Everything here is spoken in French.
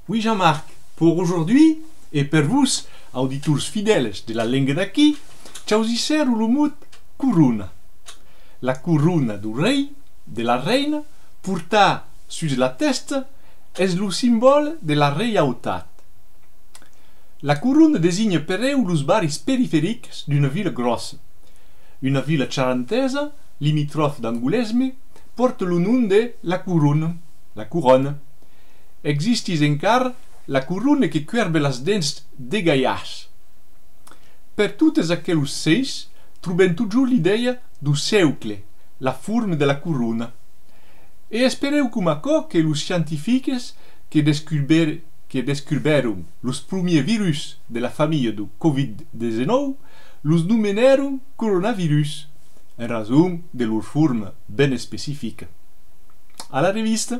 Oui Jean-Marc, pour aujourd'hui et pour vous, auditeurs fidèles de la langue d'aquí, choisissez le mot couronne. La couronne du rei, de la reine, portée sur la tête, est le symbole de la royauté. La couronne désigne per eux les barris périphériques d'une ville grosse. Une ville charentaise, limitrophe d'Angoulême, porte le nom de la couronne. Existis encara la couronne que couvre les dents degaiades. Per toutes aquelles seis, troben toujours l'idea du cercle, la forme de la couronne. E espereu com açò que los científics que descobriram los premiers virus de la famille du Covid-19 los nomenaron coronavirus, en raison de leur forme ben spécifique. À la revista!